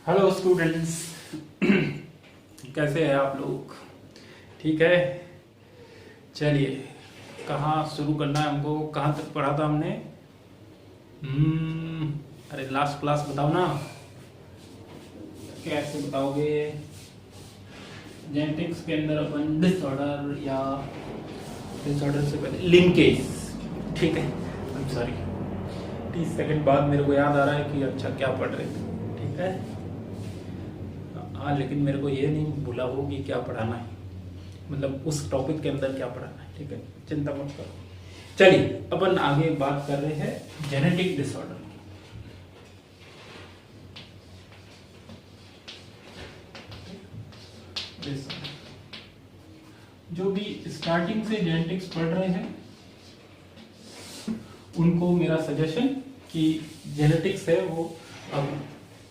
Hello students. कैसे हैं आप लोग? ठीक है। चलिए, कहाँ शुरू करना है हमको? कहाँ तक पढ़ा था हमने? अरे लास्ट क्लास बताओ ना। कैसे बताओगे? जेनेटिक्स के अंदर अपन डिसऑर्डर या डिसऑर्डर से पहले लिंकेज, ठीक है। आई एम सॉरी, 30 सेकंड बाद मेरे को याद आ रहा है कि अच्छा क्या पढ़ रहे थे। ठीक है। हाँ, लेकिन मेरे को ये नहीं भूला हो कि क्या पढ़ाना है, मतलब उस टॉपिक के अंदर क्या पढ़ाना है। ठीक है, चिंता मत करो। चलिए, अपन आगे बात कर रहे हैं जेनेटिक डिसऑर्डर। जो भी स्टार्टिंग से जेनेटिक्स पढ़ रहे हैं उनको मेरा सजेशन कि जेनेटिक्स है वो अब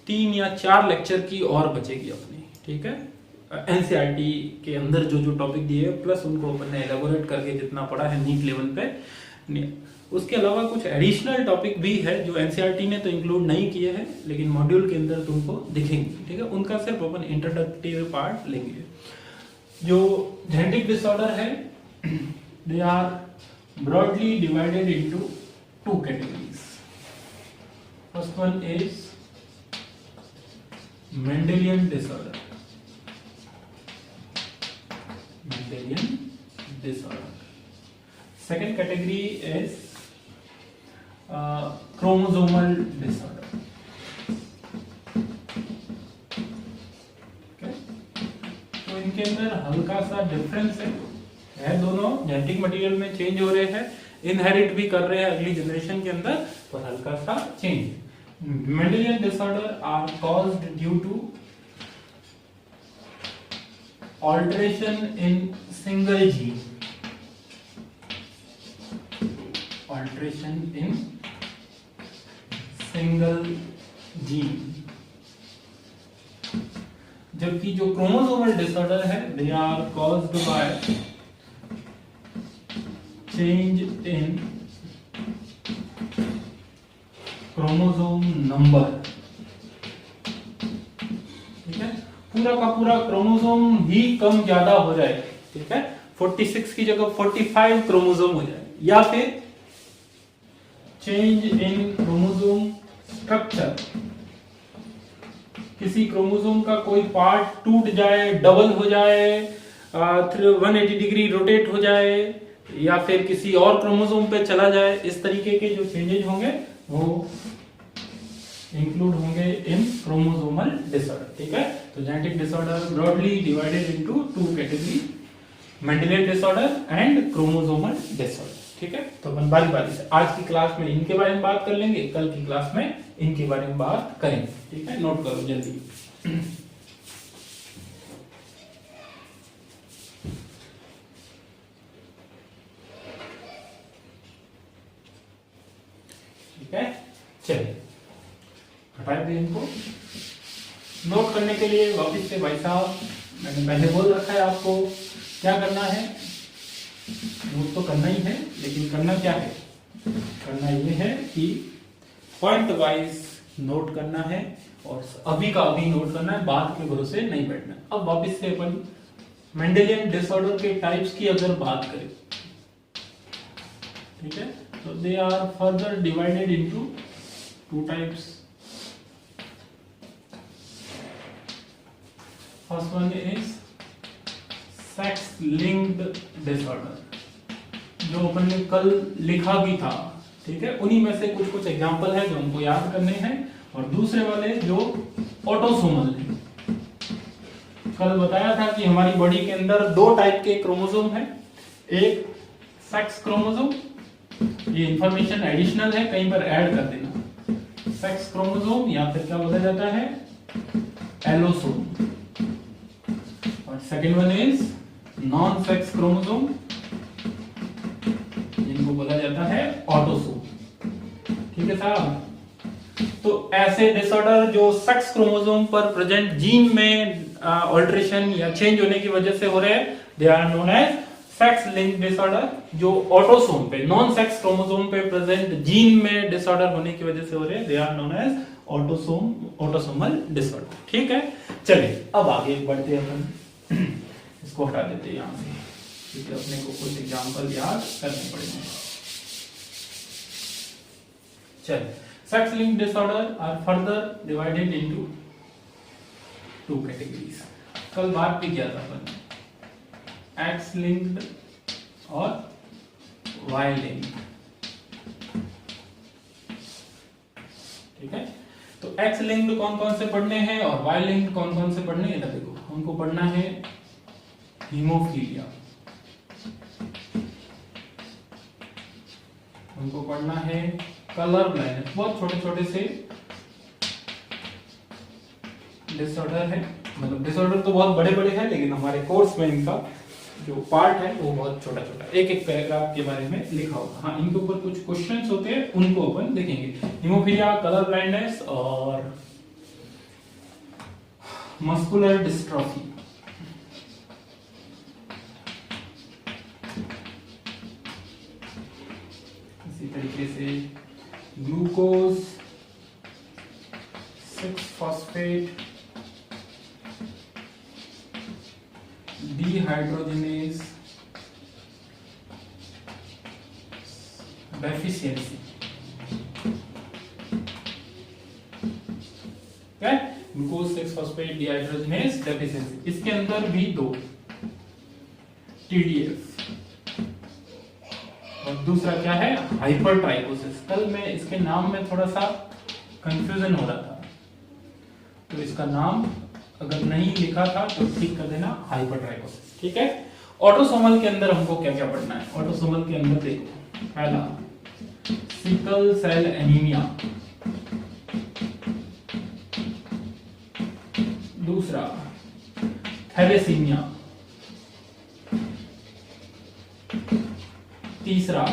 3 या 4 लेक्चर की और बचेगी अपनी। ठीक है, एनसीईआरटी के अंदर जो जो टॉपिक दिए प्लस उनको अपन ने एलेबोरेट करके जितना पढ़ा है नीट लेवल पे, उसके अलावा कुछ एडिशनल टॉपिक भी है जो एनसीईआरटी ने तो इंक्लूड नहीं किए हैं लेकिन मॉड्यूल के अंदर तुमको दिखेंगे। ठीक है, उनका सिर्फ अपन इंट्रोडक्टरी पार्ट लेंगे। जो जेनेटिक डिसऑर्डर है they are broadly divided into 2 categories. First one is Mendelian disorder. Mendelian disorder. Second category is chromosomal disorder. Okay? तो इनके अंदर हल्का सा डिफरेंस है दोनों जेनेटिक मटेरियल में चेंज हो रहे हैं, इनहेरिट भी कर रहे हैं अगली जनरेशन के अंदर, पर हल्का सा change. Mendelian disorder are caused due to alteration in single gene. Alteration in single gene. जबकि जो क्रोमोसोमल डिसऑर्डर है they are caused by change in chromosome number. ठीक है, पूरा का पूरा क्रोमोसोम ही कम ज्यादा हो जाए। ठीक है, 46 की जगह 45 क्रोमोसोम हो जाए, या फिर चेंज इन क्रोमोसोम स्ट्रक्चर, किसी क्रोमोसोम का कोई पार्ट टूट जाए, डबल हो जाए, 180 डिग्री रोटेट हो जाए, या फिर किसी और क्रोमोसोम पे चला जाए। इस तरीके के जो चेंजेज होंगे वो इंक्लूड होंगे इन क्रोमोसोमल डिसऑर्डर। ठीक है, तो genetic disorder broadly divided into 2 category, Mendelian disorder and chromosomal disorder. ठीक है, तो अपन बारी बारी से आज की क्लास में इनके बारे में बात कर लेंगे, कल की क्लास में इनके बारे में बात करेंगे। ठीक है, नोट करो जल्दी। ठीक है, चलिए हटा दें इनको। नोट करने के लिए वापस से भाई साहब मैंने पहले बोल रखा है आपको क्या करना है। नोट तो करना ही है, लेकिन करना क्या है? करना ये है कि पॉइंट वाइज नोट करना है और अभी का अभी नोट करना है, बाद के भरोसे नहीं बैठना। अब वापस से अपन मेंडेलियन डिसऑर्डर के टाइप्स की अगर बात करें, ठीक है, तो they are further divided into 2 types. First one is sex linked disorder, जो अपन ने कल लिखा भी था। ठीक है, उन्हीं में से कुछ कुछ एग्जांपल है जो हमको याद करने हैं। और दूसरे वाले जो ऑटोसोमल है, कल बताया था कि हमारी बॉडी के अंदर 2 टाइप के क्रोमोसोम है। एक सेक्स क्रोमोसोम, ये इंफॉर्मेशन एडिशनल है, कहीं पर ऐड कर देना। सेक्स क्रोमोसोम या फिर क्या बोला जाता है, एलोसोम। और second one is non sex chromosome, जिनको बोला जाता है ऑटोसोम। ठीक है साहब, तो ऐसे डिसऑर्डर जो सेक्स क्रोमोसोम पर प्रेजेंट जीन में ऑल्टरेशन या चेंज होने की वजह से हो रहे हैं, they are known as sex link disorder जो ऑटोसोम पे, नॉन सेक्स क्रोमोसोम पे प्रेजेंट जीन में डिसऑर्डर होने की वजह से हो रहे हैं, they are known as autosomal disorder. ठीक है, चलिए अब आगे बढ़ते हैं अपन। इसको हटा देते हैं यहां से, क्योंकि अपने को कुछ एग्जांपल याद करने पड़ेंगे। चलिए, sex link disorder are further divided into 2 categories. कल बात भी किया था अपन, एक्स लिंक्ड और वाई लिंक्ड। ठीक है, तो एक्स लिंक्ड कौन कौन से पढ़ने हैं और वाई लिंक्ड कौन कौन से पढ़ने हैं। देखो, हमको पढ़ना है हीमोफीलिया, हमको पढ़ना है कलर ब्लाइंडनेस, बहुत छोटे छोटे से डिसऑर्डर है, मतलब डिसऑर्डर तो बहुत बड़े बड़े हैं, लेकिन हमारे कोर्स में इनका जो पार्ट है वो बहुत छोटा छोटा, एक एक पैराग्राफ के बारे में लिखा होगा। हाँ, इनके ऊपर कुछ क्वेश्चंस होते हैं, उनको अपन देखेंगे। हीमोफीलिया, कलर ब्लाइंडनेस और मस्कुलर डिस्ट्रॉफी। इसी तरीके से ग्लूकोज 6-फॉस्फेट dehydrogenase deficiency। क्या है? Glucose six phosphate dehydrogenase deficiency। इसके अंदर भी 2, TDF और दूसरा क्या है, हाइपरट्राइकोसिस। कल में इसके नाम में थोड़ा सा कंफ्यूजन हो रहा था, तो इसका नाम अगर नहीं लिखा था तो ठीक कर देना, हाइपरट्राइकोसिस। ठीक है, ऑटोसोमल के अंदर हमको क्या क्या पढ़ना है। ऑटोसोमल के अंदर देखो, पहला सिकल सेल एनीमिया, दूसरा थैलेसीमिया, तीसरा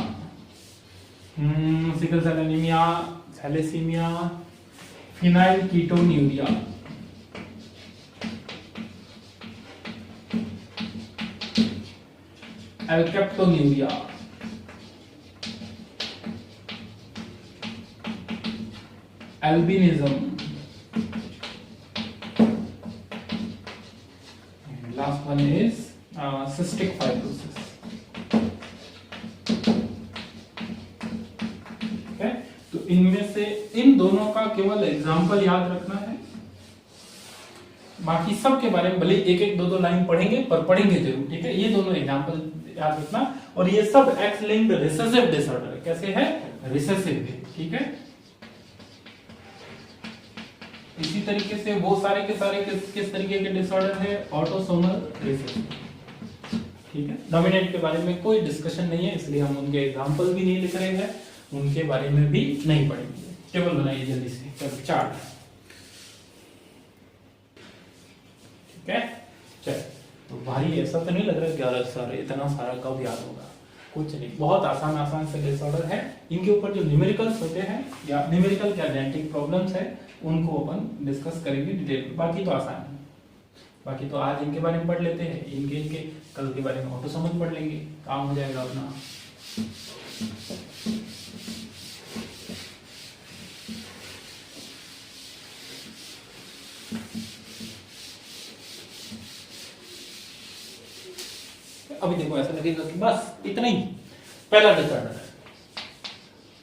sickle cell anaemia, thalassaemia, phenylketonuria, alkaptonuria, albinism, last one is cystic fibrosis. Okay, तो इनमें से इन दोनों का केवल एग्जाम्पल याद रखना है, बाकी सब के बारे में भले एक एक दो लाइन पढ़ेंगे, पर पढ़ेंगे जरूर। ठीक है, ये दोनों एग्जाम्पल याद रखना, और ये सब एक्स लिंक्ड रिसेसिव डिसऑर्डर कैसे है, रिसेसिव है। ठीक है, इसी तरीके से वो सारे के सारे किस तरीके के डिसऑर्डर है, ऑटोसोमल रिसेसिव। ठीक है, डोमिनेंट के बारे में कोई डिस्कशन नहीं है, इसलिए हम उनके एग्जाम्पल भी नहीं लिख रहे हैं, उनके बारे में भी नहीं पढ़ेंगे। टेबल बनाइए जल्दी से, चलो चार्ट। ठीक है, चल, तो भारी ऐसा तो नहीं लग रहा 11 सारे, इतना सारा कब याद होगा, कुछ नहीं, बहुत आसान आसान से डिसऑर्डर है। इनके ऊपर जो न्यूमेरिकल्स होते हैं या न्यूमेरिकल क्या जेनेटिक प्रॉब्लम्स है, उनको अपन डिस्कस करेंगे डिटेल में, बाकी तो आसान है। बाकी तो आज इनके बारे में पढ़ लेते हैं, इनके कल के बारे में ऑटोसोमल पढ़ लेंगे, काम हो जाएगा अपना। अभी देखो, ऐसा लगेगा कि बस इतना ही। पहला डिसऑर्डर है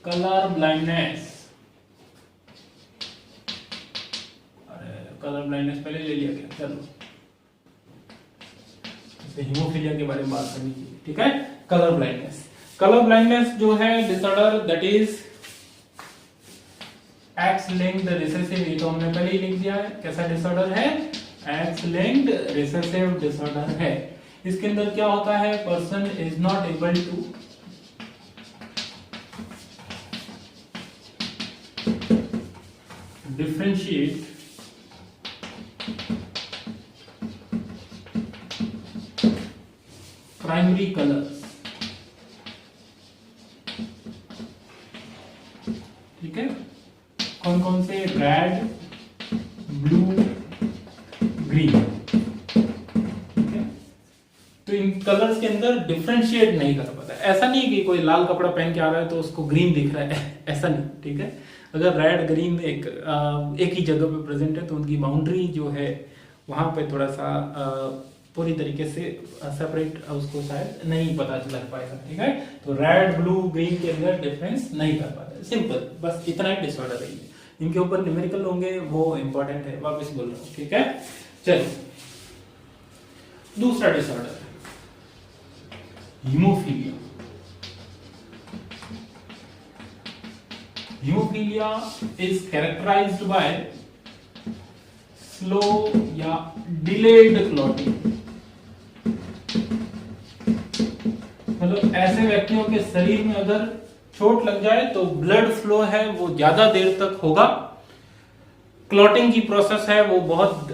कलर ब्लाइंडनेस। अरे कलर ब्लाइंडनेस पहले ले लिया गया, चलो हीमोफीलिया के बारे में बात करनी थी। ठीक है, कलर ब्लाइंडनेस। कलर ब्लाइंडनेस जो है disorder, that is x linked recessive. ये तो हमने पहले ही लिख दिया है, कैसा डिसऑर्डर है, एक्स लिंक्ड रिसेसिव डिसऑर्डर है। इसके अंदर क्या होता है, person is not able to differentiate primary colours. ठीक है, कौन कौन से, रेड, ब्लू, ग्रीन। ठीक है, तो इन कलर्स के अंदर डिफरेंशिएट नहीं कर पाता। ऐसा नहीं कि कोई लाल कपड़ा पहन के आ रहा है तो उसको ग्रीन दिख रहा है ऐसा नहीं, ठीक है। अगर रेड ग्रीन एक ही जगह पे प्रेजेंट है तो उनकी बाउंड्री जो है वहां पे थोड़ा सा पूरी तरीके से सेपरेट उसको शायद नहीं पता लग पाएगा, ठीक है। तो रेड ब्लू ग्रीन के अंदर डिफरेंस नहीं कर पाता, सिंपल, बस इतना ही डिसऑर्डर है। इनके ऊपर न्यूमेरिकल होंगे वो इंपॉर्टेंट है, वापस बोल रहा हूँ, ठीक है। चलिए दूसरा disorder haemophilia. Haemophilia is characterised by slow या डिलेड क्लॉटिंग। मतलब ऐसे व्यक्तियों के शरीर में अगर चोट लग जाए तो ब्लड फ्लो है वो ज्यादा देर तक होगा, क्लॉटिंग की प्रोसेस है वो बहुत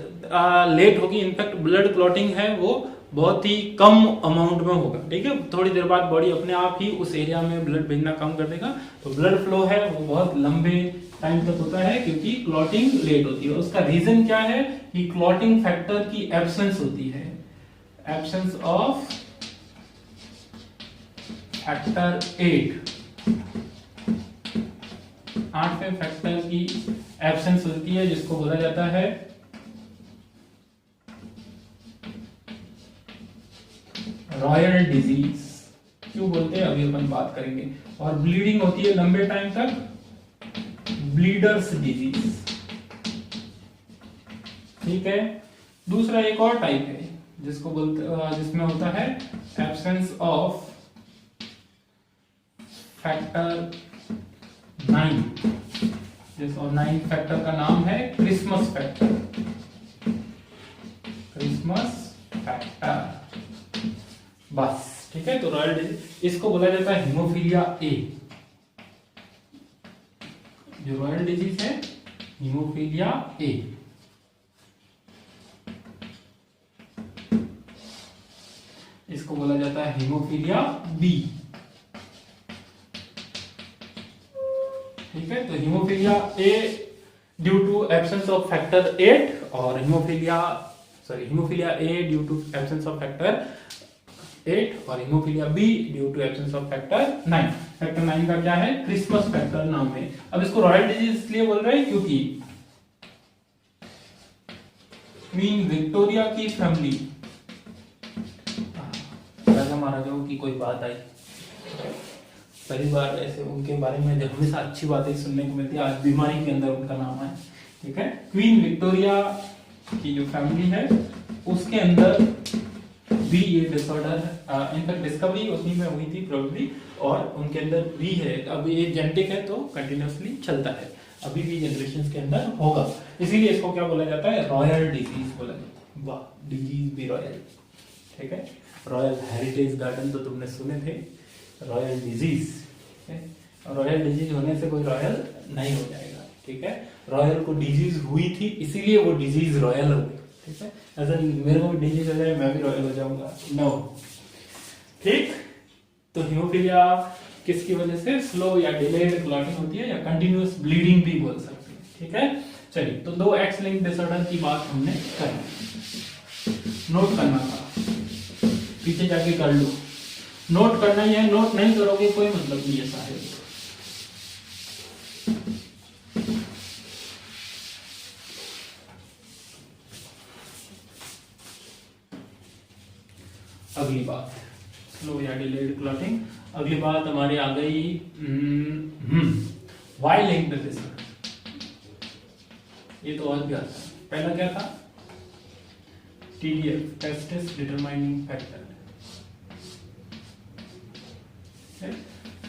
लेट होगी, इनफैक्ट ब्लड क्लॉटिंग है वो बहुत ही कम अमाउंट में होगा, ठीक है। थोड़ी देर बाद बॉडी अपने आप ही उस एरिया में ब्लड भेजना कम कर देगा, तो ब्लड फ्लो है वो बहुत लंबे टाइम तक होता है क्योंकि क्लॉटिंग लेट होती है। उसका रीजन क्या है कि क्लॉटिंग फैक्टर की एब्सेंस होती है, एब्सेंस ऑफ फैक्टर 8वें फैक्टर की एब्सेंस होती है, जिसको बोला जाता है रॉयल डिजीज। क्यों बोलते हैं अभी अपन बात करेंगे। और ब्लीडिंग होती है लंबे टाइम तक, ब्लीडर्स डिजीज, ठीक है। दूसरा एक और टाइप है जिसको बोलते जिसमें होता है एब्सेंस ऑफ फैक्टर 9, और 9 फैक्टर का नाम है क्रिसमस फैक्टर, क्रिसमस फैक्टर, बस, ठीक है। तो रॉयल डिजीज इसको बोला जाता है हीमोफीलिया ए। जो रॉयल डिजीज है हीमोफीलिया ए। इसको बोला जाता है हीमोफीलिया बी, ठीक है। तो haemophilia A due to absence of factor 8 और haemophilia A due to absence of factor 8 और haemophilia B due to absence of factor 9। Factor 9 का क्या है, क्रिसमस फैक्टर नाम है। अब इसको रॉयल डिजीज इसलिए बोल रहे हैं क्योंकि क्वीन विक्टोरिया की फैमिली, राजा महाराजाओं की कोई बात आई, पहली बार ऐसे उनके बारे में हमेशा अच्छी बातें सुनने को मिलती है, आज बीमारी के अंदर उनका नाम है, ठीक है। क्वीन विक्टोरिया की जो फैमिली है उसके अंदर भी ये डिसऑर्डर इनफैक्ट डिस्कवरी उसी में हुई थी प्रोबेबली, और उनके अंदर भी है। अब ये जेनेटिक है तो कंटिन्यूअसली चलता है, अभी भी जनरेशन के अंदर होगा, इसीलिए इसको क्या बोला जाता है, रॉयल डिजीज बोला जाता है। वाह, डिजीज भी रॉयल, ठीक है। रॉयल हेरिटेज गार्डन तो तुमने सुने थे, रॉयल डिजीज, रॉयल डिजीज होने से कोई रॉयल नहीं हो जाएगा, ठीक है। रॉयल को डिजीज हुई थी इसीलिए वो डिजीज रॉयल हो गई, ठीक है। ऐसा मेरे को डिजीज हो जाए मैं भी रॉयल हो जाऊंगा, नो, ठीक। तो हीमोफीलिया किसकी वजह से, स्लो या डिलेड क्लॉटिंग होती है या कंटिन्यूअस ब्लीडिंग भी बोल सकते हैं, ठीक है। चलिए, तो 2 एक्स लिंक्ड डिसऑर्डर की बात हमने करी, नोट करना था, पीछे जाके कर लो, नोट करना ही है, नोट नहीं करोगे कोई मतलब नहीं है सारे। अगली बात स्लो या डिलेड क्लॉटिंग, अगली बात हमारी आ गई वाई लिंक्ड डिसऑर्डर। ये तो और भी आता है, पहला क्या था, TDF, testis determining factor,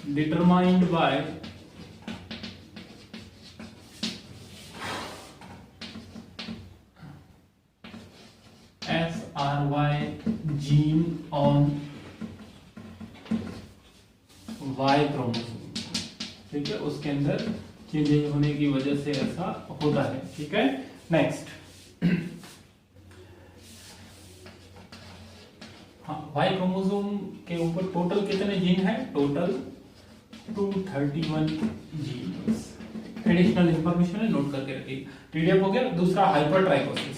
determined by SRY gene on Y chromosome, ठीक है। उसके अंदर चेंजेस होने की वजह से ऐसा होता है, ठीक है। नेक्स्ट, Y क्रोमोसोम के ऊपर टोटल कितने जीन है, टोटल 231 जीन्स। एडिशनल इंफॉर्मेशन है, नोट करके रखिए। TDF हो गया। दूसरा हाइपरट्राइकोसिस,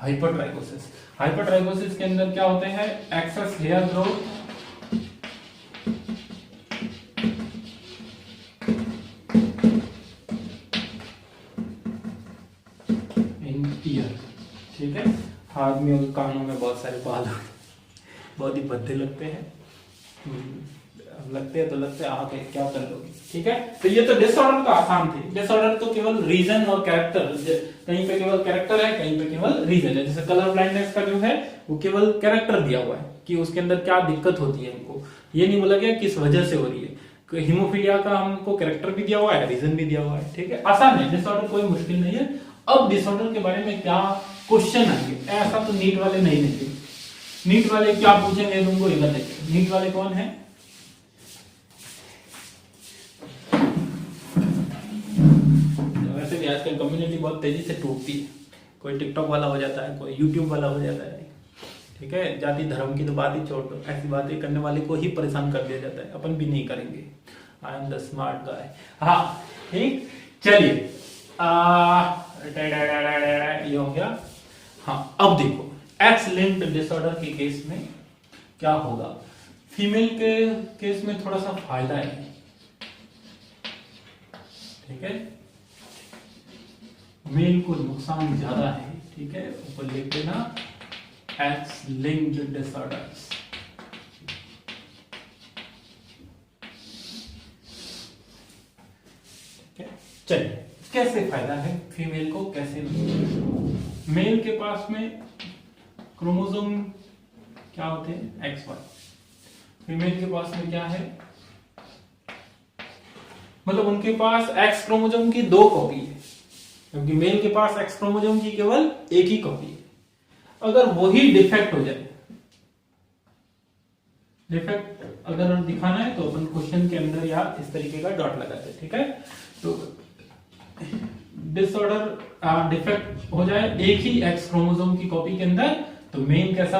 हाइपरट्राइकोसिस। हाइपरट्राइकोसिस के अंदर क्या होते हैं, एक्सेस हेयर ग्रोथ, ठीक है, आदमी और कानों में बहुत सारे बाल बहुत ही भद्दे लगते हैं, लगते हैं तो लगते हैं, आके क्या कर लोगे, ठीक है। तो ये तो डिसऑर्डर तो आसान थे, डिसऑर्डर तो केवल रीजन और कैरेक्टर, कहीं पे केवल कैरेक्टर है, कहीं पे केवल रीजन है। जैसे कलर ब्लाइंडनेस का जो है वो केवल कैरेक्टर दिया हुआ है कि उसके अंदर क्या दिक्कत होती है हमको, ये नहीं बोला गया किस वजह से हो रही है। हीमोफीलिया का हमको कैरेक्टर भी दिया हुआ है, रीजन भी दिया हुआ है, ठीक है, आसान है, डिसऑर्डर कोई मुश्किल नहीं है। अब डिसऑर्डर के बारे में क्या क्वेश्चन आएंगे, ऐसा तो नीट वाले नहीं देंगे। नीट वाले क्या पूछेंगे तुमको ये बताइए, नीट वाले कौन है? वैसे भी आजकल कम्युनिटी बहुत तेजी से टूटती है, कोई टिकटॉक वाला हो जाता है, कोई यूट्यूब वाला हो जाता है, ठीक है। जाति धर्म की तो बात ही छोड़ दो, ऐसी बातें करने वाले को ही परेशान कर दिया जाता है, अपन भी नहीं करेंगे, I am the smart guy. हाँ ठीक, चलिए ये हो गया। हाँ अब देखो एक्स लिंक्ड डिसऑर्डर के केस में क्या होगा, फीमेल के केस में थोड़ा सा फायदा है, ठीक है, मेल को नुकसान ज्यादा है, ठीक है, ऊपर लिख देना एक्स लिंक्ड डिसऑर्डर्स। ठीक है, चलिए कैसे फायदा है फीमेल को, कैसे नहीं। मेल के पास में क्रोमोसोम क्या होते हैं, एक्स वाई, फीमेल के पास में क्या है, मतलब उनके पास एक्स क्रोमोसोम की 2 कॉपी है, क्योंकि मेल के पास एक्स क्रोमोसोम की केवल एक ही कॉपी है। अगर वही डिफेक्ट हो जाए, डिफेक्ट अगर दिखाना है तो अपन क्वेश्चन के अंदर या इस तरीके का डॉट लगाते हैं, ठीक है। तो डिसऑर्डर डिफेक्ट हो जाए एक ही एक्स क्रोमोसोम की कॉपी के अंदर, तो मेल कैसा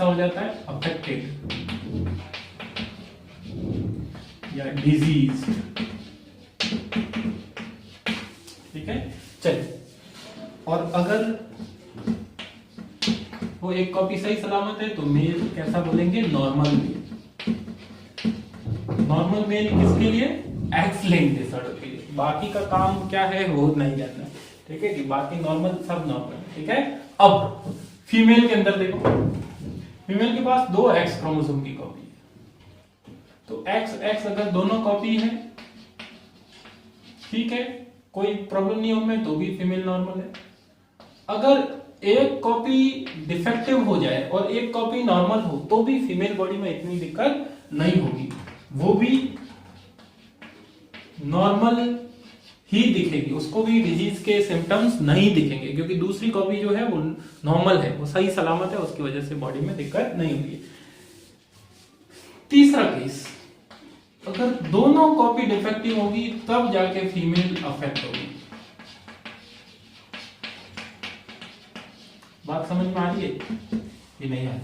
हो जाता है, अफेक्टेड या डिजीज, ठीक है। चलिए, और अगर वो एक कॉपी सही सलामत है तो मेल कैसा बोलेंगे, नॉर्मल मेल। नॉर्मल मेल किसके लिए, एक्स लिंक्ड डिसऑर्डर के लिए। बाकी का काम क्या है वो नहीं जानना, ठीक है, कि बाकी नॉर्मल सब नॉर्मल, ठीक है। अब फीमेल के अंदर देखो, फीमेल के पास 2 एक्स क्रोमोसोम की कॉपी है, तो एक्स अगर दोनों कॉपी है, ठीक है, कोई प्रॉब्लम नहीं उनमें, तो भी फीमेल नॉर्मल है। अगर एक कॉपी डिफेक्टिव हो जाए और एक कॉपी नॉर्मल हो, तो भी फीमेल बॉडी में इतनी दिक्कत नहीं होगी, वो भी नॉर्मल ही दिखेगी, उसको भी डिजीज के सिम्टम्स नहीं दिखेंगे, क्योंकि दूसरी कॉपी जो है वो नॉर्मल है, वो सही सलामत है, उसकी वजह से बॉडी में दिक्कत नहीं होगी। तीसरा केस, अगर दोनों कॉपी डिफेक्टिव होगी तब जाके फीमेल अफेक्ट होगी। बात समझ में आ रही है कि नहीं आ रही,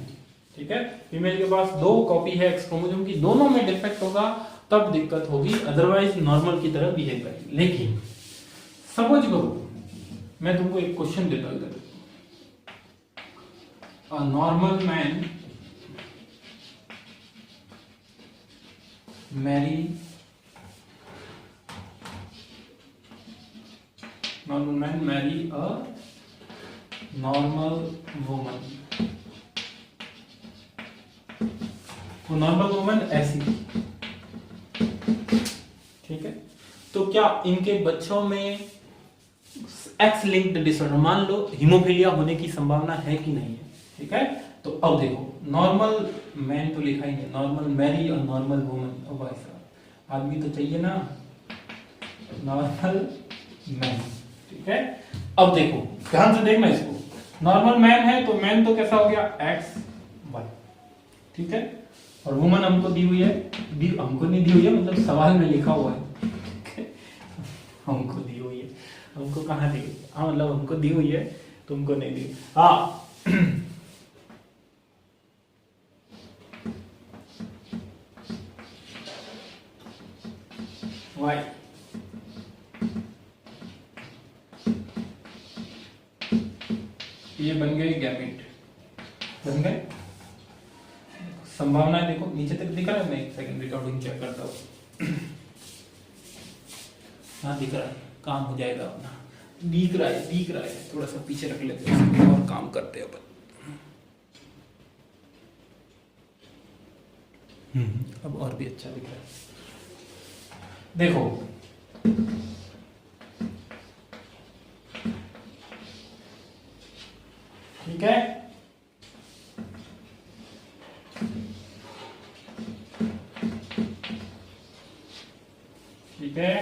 ठीक है। फीमेल के पास 2 कॉपी है एक्स क्रोमोसोम की, दोनों में डिफेक्ट होगा तब दिक्कत होगी, अदरवाइज नॉर्मल की तरह बिहेव करेगी। लेकिन समझ करो, मैं तुमको एक क्वेश्चन देता हूं, इधर a normal man marry a normal woman, वो नॉर्मल वुमन ऐसी, ठीक है। तो क्या इनके बच्चों में एक्स लिंक्ड डिसऑर्डर, मान लो हीमोफीलिया होने की संभावना है कि नहीं है, ठीक है। तो अब देखो, नॉर्मल मैन तो लिखा ही नहीं, नॉर्मल मैरी और नॉर्मल वुमन, ओ भाई साहब आदमी तो चाहिए ना, नॉर्मल मैन, ठीक है। अब देखो ध्यान से देखना इसको, नॉर्मल मैन है तो मैन तो कैसा हो गया, एक्स वाई, ठीक है, और वुमन हमको दी हुई है, हमको नहीं दी हुई है, मतलब सवाल में लिखा हुआ है, हमको दी हुई है, हमको कहाँ दी, हाँ मतलब हमको दी हुई है, तुमको नहीं दी, हाँ। वाई, ये बन गए गैमेट, बन गए। संभावना देखो नीचे तक दिख रहा है, मैं एक सेकंड रिकॉर्डिंग चेक करता हूँ। हाँ दिख रहा है, काम हो जाएगा अपना। दिख रहा है, थोड़ा सा पीछे रख लेते हैं और काम करते हैं अपन। अब और भी अच्छा दिख रहा है, देखो ठीक है। ठीक है,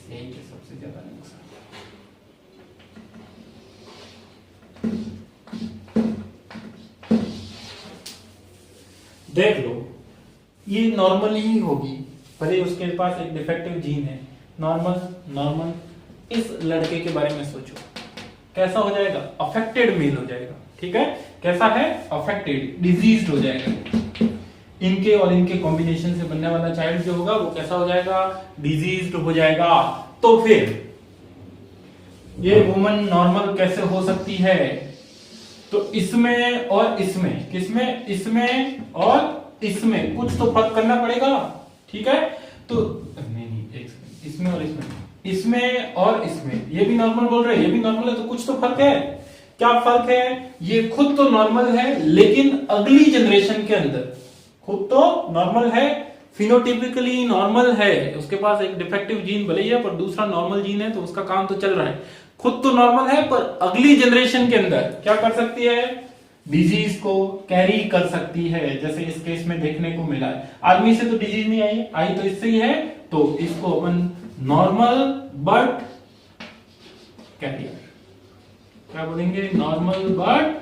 यही के सबसे ज्यादा नुकसान। देख लो ये नॉर्मल ही होगी, भले उसके पास एक डिफेक्टिव जीन है। नॉर्मल इस लड़के के बारे में सोचो, कैसा हो जाएगा? अफेक्टेड मेल हो जाएगा, ठीक है। कैसा है? अफेक्टेड, डिजीज्ड हो जाएगा। इनके और इनके कॉम्बिनेशन से बनने वाला चाइल्ड जो होगा वो कैसा हो जाएगा? डिजीज्ड हो जाएगा। तो फिर ये वुमन नॉर्मल कैसे हो सकती है? तो इसमें और इसमें, किसमें? इसमें और इसमें कुछ तो फर्क करना पड़ेगा, ठीक है। तो नहीं एक सेकंड, इसमें और इसमें और इसमें, ये भी नॉर्मल बोल रहे हैं, ये भी नॉर्मल है, तो कुछ तो फर्क है। क्या फर्क है? ये खुद तो नॉर्मल है लेकिन अगली जनरेशन के अंदर खुद तो नॉर्मल है, फिनोटिपिकली नॉर्मल है, उसके पास एक डिफेक्टिव जीन भले ही है पर दूसरा नॉर्मल जीन है, तो उसका काम तो चल रहा है। खुद तो नॉर्मल है पर अगली जनरेशन के अंदर क्या कर सकती है? डिजीज को कैरी कर सकती है, जैसे इस केस में देखने को मिला है। आदमी से तो डिजीज नहीं आई तो इससे ही है, तो इसको अपन नॉर्मल बट कैरियर क्या बोलेंगे? नॉर्मल बट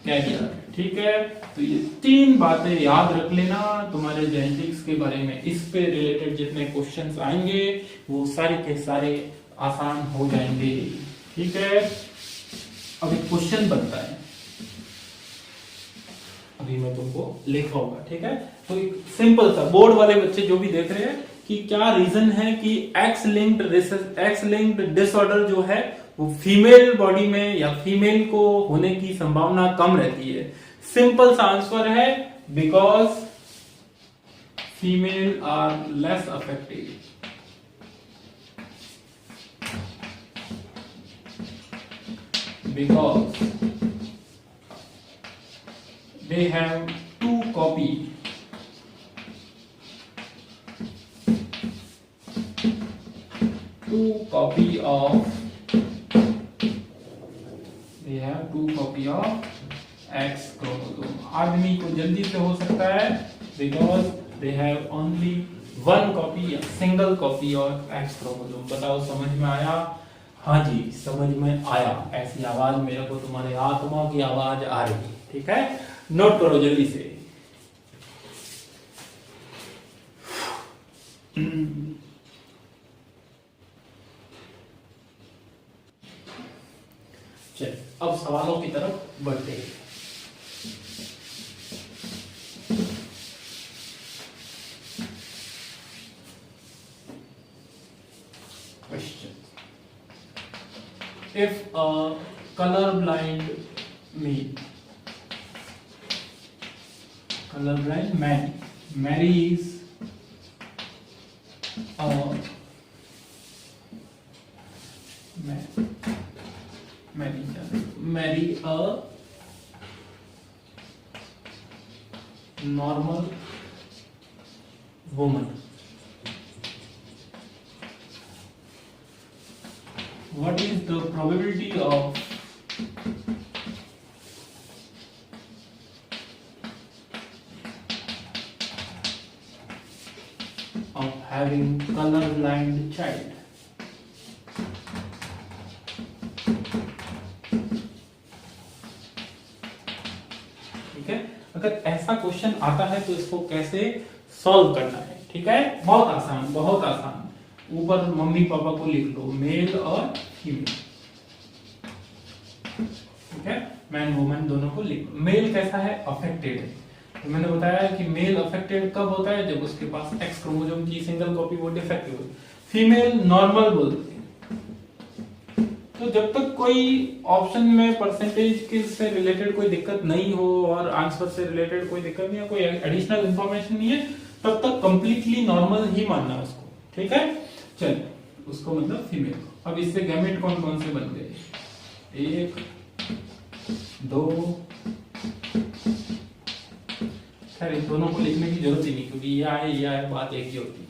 कैरियर, ठीक है। तो ये तीन बातें याद रख लेना तुम्हारे जेनेटिक्स के बारे में। इस पे रिलेटेड जितने क्वेश्चंस आएंगे वो सारे के सारे आसान हो जाएंगे, ठीक है। अब एक क्वेश्चन बनता है, अभी मैं तुमको लिखाऊंगा, ठीक है। तो एक सिंपल सा, बोर्ड वाले बच्चे जो भी देख रहे हैं कि क्या रीजन है कि एक्स लिंक्ड डिसऑर्डर जो है वो फीमेल बॉडी में या फीमेल को होने की संभावना कम रहती है। सिंपल सा आंसर है because female are less affected. Because they have two copy of X chromosome। आदमी को जल्दी से हो सकता है because they have only one copy या single copy of X chromosome। बताओ समझ में आया? हाँ जी समझ में आया। ऐसी आवाज मेरे को तुम्हारे आत्मा की आवाज आ रही, ठीक है। नोट करो जल्दी से। चल अब सवालों की तरफ बढ़ते हैं। Question, if a colorblind man marries a normal woman, what is the probability of having colorblind child? ठीक है, अगर ऐसा क्वेश्चन आता है तो इसको कैसे सॉल्व करना है, ठीक है। बहुत आसान, बहुत आसान। ऊपर मम्मी पापा को लिख लो, मेल और फीमेल, ठीक है। मैन वुमन दोनों को लिख लो। मेल कैसा है? अफेक्टेड है, तो मैंने बताया कि मेल अफेक्टेड कब होता है, जब उसके पास एक्स क्रोमोसोम की सिंगल कॉपी वो डिफेक्टिव है। फीमेल नॉर्मल बोलते हैं। तो जब तक कोई ऑप्शन में परसेंटेज के से रिलेटेड कोई दिक्कत नहीं हो और आंसर से रिलेटेड कोई दिक्कत नहीं है, कोई एडिशनल इंफॉर्मेशन नहीं है, तब तक कंप्लीटली नॉर्मल ही मानना है उसको। ठीक है, चल उसको मतलब फीमेल। अब इससे गैमेट कौन कौन से बन गए, 1 2, खैर इन दोनों को लिखने की जरूरत ही नहीं, क्योंकि ये आए बात एक ही होती है।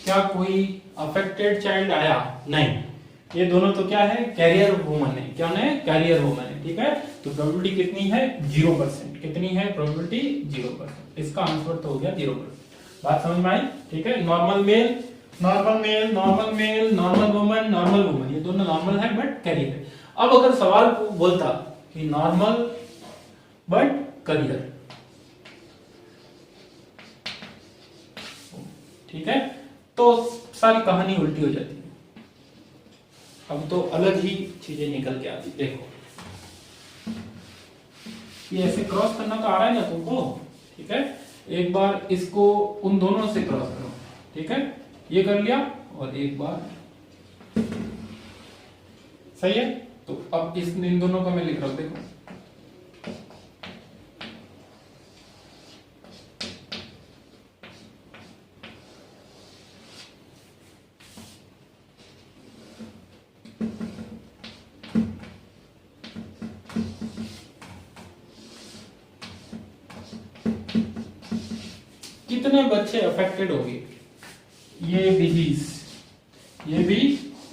क्या कोई अफेक्टेड चाइल्ड आया? नहीं। ये दोनों तो क्या है, कैरियर वुमन है। क्या है, कैरियर वुमन है। ठीक है, तो प्रोबेबिलिटी कितनी है, 0%। कितनी है प्रोबेबिलिटी, 0%। इसका आंसर तो हो गया 0%। बात समझ में आई? ठीक है, normal male, normal male, normal male, normal woman, normal woman, ये दोनों नॉर्मल है बट कैरियर है। अब अगर सवाल बोलता कि नॉर्मल बट कैरियर, ठीक है, तो सारी कहानी उल्टी हो जाती है। अब तो अलग ही चीजें निकल के आती। देखो ये ऐसे क्रॉस करना तो आ रहा है ना तुमको, ठीक है, एक बार इसको उन दोनों से क्रॉस करो। ठीक है, ये कर लिया और एक बार, सही है। तो अब इन दोनों का मैं लिख रहा हूं, देखो कितने बच्चे अफेक्टेड होंगे, ये डिजीज, ये भी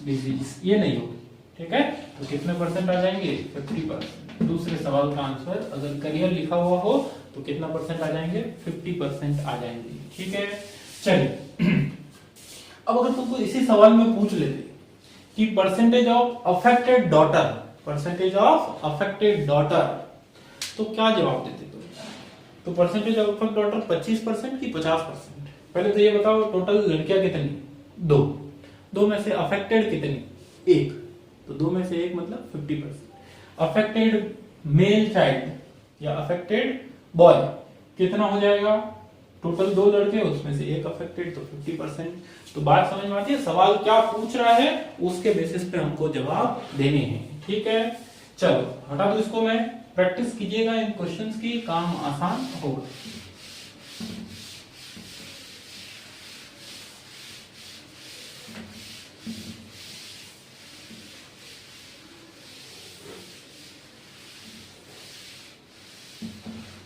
डिजीज, ये नहीं होगी। ठीक है, तो कितने परसेंट आ जाएंगे, 50%। दूसरे सवाल का आंसर अगर करियर लिखा हुआ हो तो कितना परसेंट आ जाएंगे, 50% आ जाएंगे। ठीक है, चलिए अब अगर तुमको इसी सवाल में पूछ लेते कि percentage of affected daughter, percentage of affected daughter, तो क्या जवाब देते तुम? तो परसेंटेज ऑफ अफेक्टेड डॉटर 25% की 50%? पहले तो ये बताओ टोटल लड़कियां कितनी, 2, 2 में से अफेक्टेड कितनी, 1, तो 2 में से 1 मतलब 50%। अफेक्टेड मेल चाइल्ड या अफेक्टेड बॉय कितना हो जाएगा, टोटल 2 लड़के उसमें से 1 अफेक्टेड, तो 50%। तो बात समझ में आती है, सवाल क्या पूछ रहा है उसके बेसिस पे हमको जवाब देने हैं। ठीक है, चलो हटा दो इसको, मैं प्रैक्टिस कीजिएगा इन क्वेश्चंस की, काम आसान होगा।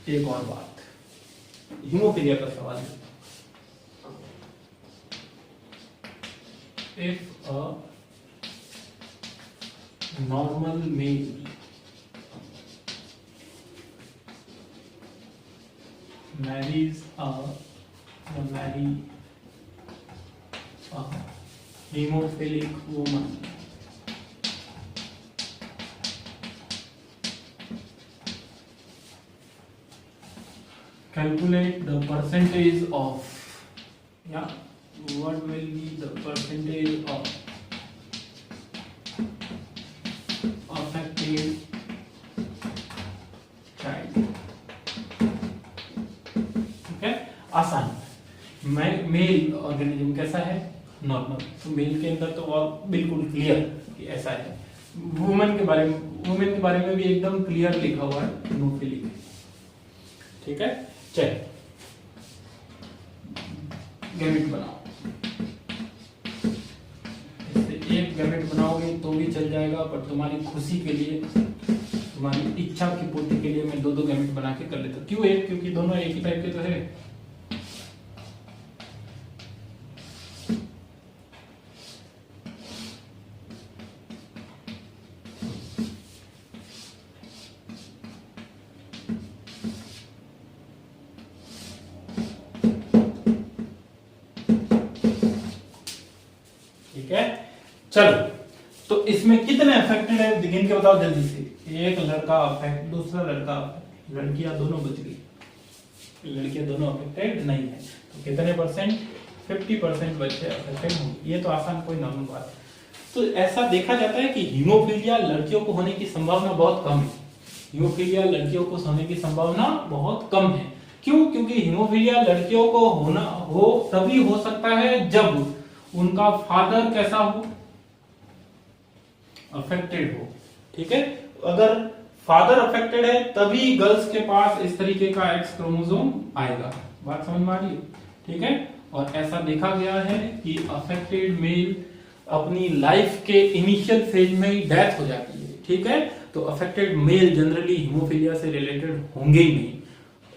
एक और बात, हीमोफीलिया का सवाल है। If a normal male marries a hemophilic woman, calculate the percentage of, yeah, what will be the percentage of affected child? Okay, आसान। मेल ऑर्गेनिज्म कैसा है, नॉर्मल, तो मेल के अंदर तो और बिल्कुल क्लियर कि ऐसा है। वुमेन के बारे में भी एकदम क्लियर लिखा हुआ है, हेमोफिलिक। ठीक है, चलिए गैमेट बनाओ। एक गैमेट बनाओगे तो भी चल जाएगा, पर तुम्हारी खुशी के लिए, तुम्हारी इच्छा की पूर्ति के लिए मैं 2-2 गैमेट बना के कर लेता हूं। क्यों एक, क्योंकि दोनों एक ही टाइप के तो है। ठीक है, चलो तो इसमें कितने अफेक्टेड है गिन के बताओ जल्दी से। एक लड़का अफेक्ट, दूसरा लड़का, लड़कियां दोनों बच गई। लड़कियां दोनों अफेक्टेड नहीं है। तो कितने परसेंट? 50% बच्चे अफेक्टेड होंगे। ये तो आसान कोई नॉर्मल बात है। तो ऐसा देखा जाता है कि हीमोफीलिया लड़कियों को होने की संभावना बहुत कम है। हीमोफीलिया लड़कियों को होने की संभावना बहुत कम है। क्यों? क्योंकि हीमोफीलिया लड़कियों को होना हो तभी हो सकता है जब उनका फादर कैसा हो, अफेक्टेड हो। ठीक है, अगर फादर अफेक्टेड है तभी गर्ल्स के पास इस तरीके का एक्स क्रोमोसोम आएगा। बात समझ में आ रही है? ठीक है, और ऐसा देखा गया है कि अफेक्टेड मेल अपनी लाइफ के इनिशियल फेज में ही डेथ हो जाती है। ठीक है, तो अफेक्टेड मेल जनरली हीमोफीलिया से रिलेटेड होंगे ही नहीं,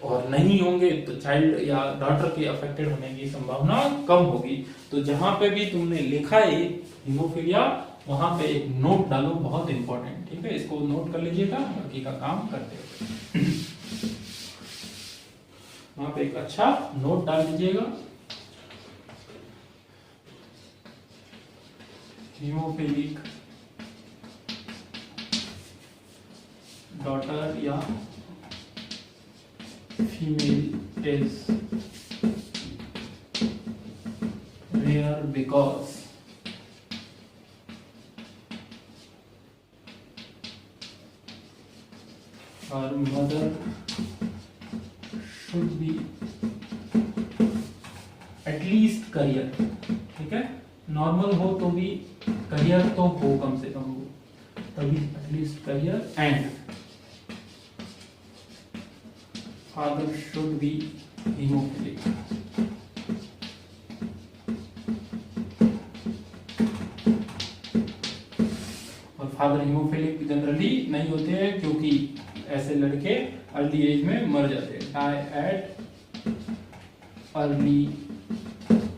और नहीं होंगे तो चाइल्ड या डॉटर के अफेक्टेड होने की संभावना कम होगी। तो जहां पे भी तुमने लिखा है हीमोफीलिया, वहां पे एक नोट डालो, बहुत इंपॉर्टेंट। ठीक है, इसको नोट कर लीजिएगा, बाकी का काम करते हैं। वहां पे एक अच्छा नोट डाल दीजिएगा, हीमोफिलिक डॉटर या female is rare because our mother should be at least career। ठीक है, नॉर्मल हो तो भी करियर तो हो, कम से कम हो, तभी at least carrier. And father should be haemophilic. और फादर हीमोफिलिक जनरली नहीं होते हैं, क्योंकि ऐसे लड़के अर्ली एज में मर जाते हैं, डाई एट अर्ली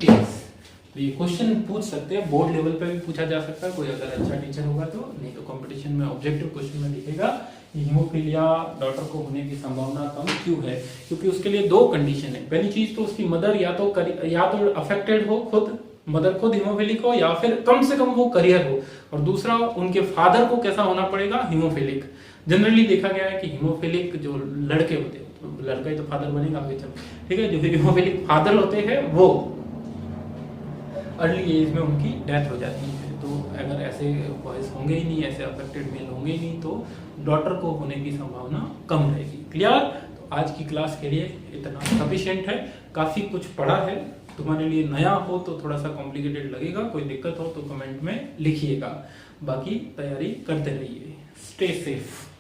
एज। तो ये क्वेश्चन पूछ सकते हैं, बोर्ड लेवल पे भी पूछा जा सकता है, कोई अगर अच्छा टीचर होगा तो, नहीं तो कंपटीशन में ऑब्जेक्टिव क्वेश्चन में लिखेगा हीमोफीलिया डॉटर को होने की संभावना कम क्यों है। क्योंकि उसके लिए दो कंडीशन है। पहली चीज तो उसकी मदर या तो अफेक्टेड हो, खुद मदर खुद हीमोफिलिक हो, या फिर कम से कम वो करियर हो। और दूसरा, उनके फादर को कैसा होना पड़ेगा, हीमोफिलिक। जनरली देखा गया है कि हीमोफिलिक जो लड़के होते हैं, तो लड़का ही तो फादर बनेगा आगे चल। ठीक है, जो हीमोफिलिक फादर होते हैं वो अर्ली एज में उनकी डेथ हो जाती है। तो अगर ऐसे बॉयज होंगे ही नहीं, ऐसे अफेक्टेड मेल होंगे ही नहीं, तो डॉटर को होने की संभावना कम रहेगी। क्लियर? तो आज की क्लास के लिए इतना सफिशिएंट है, काफी कुछ पढ़ा है। तुम्हारे लिए नया हो तो थोड़ा सा कॉम्प्लिकेटेड लगेगा, कोई दिक्कत हो तो कमेंट में लिखिएगा। बाकी तैयारी करते रहिए। Stay safe.